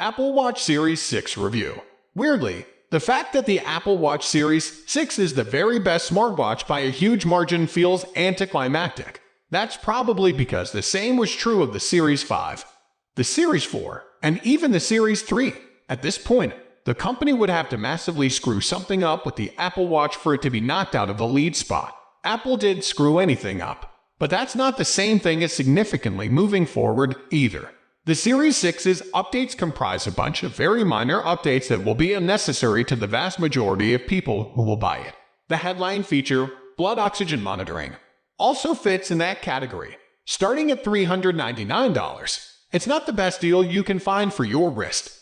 Apple Watch Series 6 Review. Weirdly, the fact that the Apple Watch Series 6 is the very best smartwatch by a huge margin feels anticlimactic. That's probably because the same was true of the Series 5, the Series 4, and even the Series 3. At this point, the company would have to massively screw something up with the Apple Watch for it to be knocked out of the lead spot. Apple did screw anything up, but that's not the same thing as significantly moving forward either. The Series 6's updates comprise a bunch of very minor updates that will be unnecessary to the vast majority of people who will buy it. The headline feature, blood oxygen monitoring, also fits in that category, starting at $399. It's not the best deal you can find for your wrist,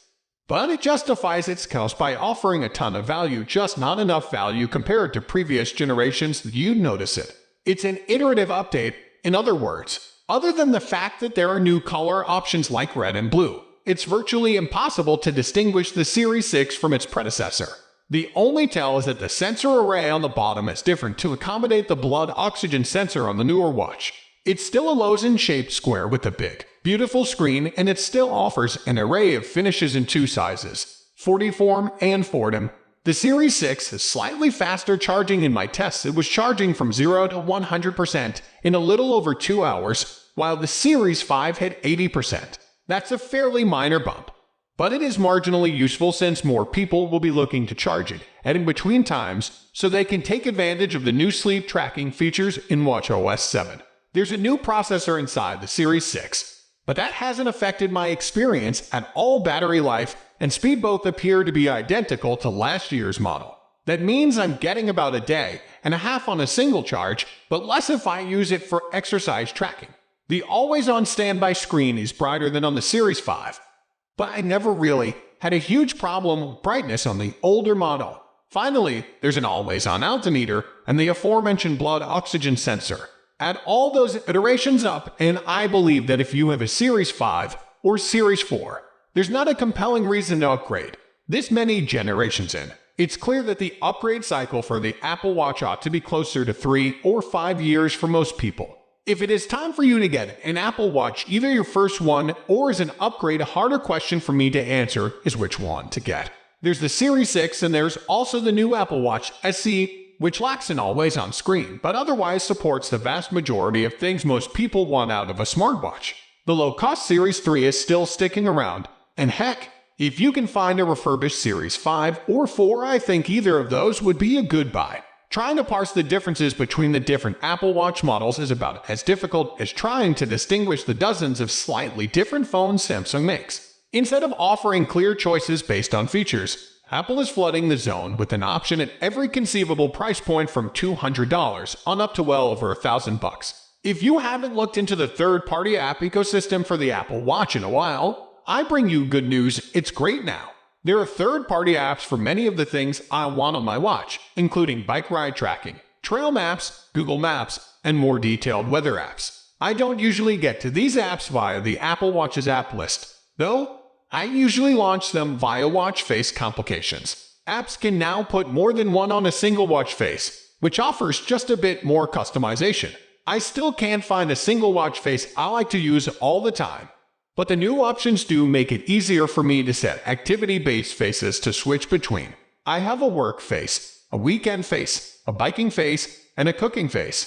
but it justifies its cost by offering a ton of value, just not enough value compared to previous generations that you'd notice it. It's an iterative update, in other words. Other than the fact that there are new color options like red and blue, it's virtually impossible to distinguish the Series 6 from its predecessor. The only tell is that the sensor array on the bottom is different to accommodate the blood oxygen sensor on the newer watch. It's still a lozenge-shaped square with a big, beautiful screen, and it still offers an array of finishes in two sizes, 40 form and Fordham. The Series 6 has slightly faster charging. In my tests, it was charging from 0 to 100% in a little over 2 hours, while the Series 5 had 80%. That's a fairly minor bump, but it is marginally useful since more people will be looking to charge it at in-between times so they can take advantage of the new sleep tracking features in watchOS 7. There's a new processor inside the Series 6, but that hasn't affected my experience at all. Battery life and speed both appear to be identical to last year's model. That means I'm getting about a day and a half on a single charge, but less if I use it for exercise tracking. The always-on standby screen is brighter than on the Series 5, but I never really had a huge problem with brightness on the older model. Finally, there's an always-on altimeter and the aforementioned blood oxygen sensor. Add all those iterations up, and I believe that if you have a Series 5 or Series 4, there's not a compelling reason to upgrade. This many generations in, it's clear that the upgrade cycle for the Apple Watch ought to be closer to 3 or 5 years for most people. If it is time for you to get an Apple Watch, either your first one or as an upgrade, a harder question for me to answer is which one to get. There's the Series 6 and there's also the new Apple Watch SE, which lacks an always-on screen, but otherwise supports the vast majority of things most people want out of a smartwatch. The low-cost Series 3 is still sticking around, and heck, if you can find a refurbished Series 5 or 4, I think either of those would be a good buy. Trying to parse the differences between the different Apple Watch models is about as difficult as trying to distinguish the dozens of slightly different phones Samsung makes. Instead of offering clear choices based on features, Apple is flooding the zone with an option at every conceivable price point from $200 on up to well over $1,000. If you haven't looked into the third-party app ecosystem for the Apple Watch in a while, I bring you good news. It's great now. There are third-party apps for many of the things I want on my watch, including bike ride tracking, trail maps, Google Maps, and more detailed weather apps. I don't usually get to these apps via the Apple Watch's app list, though I usually launch them via watch face complications. Apps can now put more than one on a single watch face, which offers just a bit more customization. I still can't find a single watch face I like to use all the time, but the new options do make it easier for me to set activity-based faces to switch between. I have a work face, a weekend face, a biking face, and a cooking face.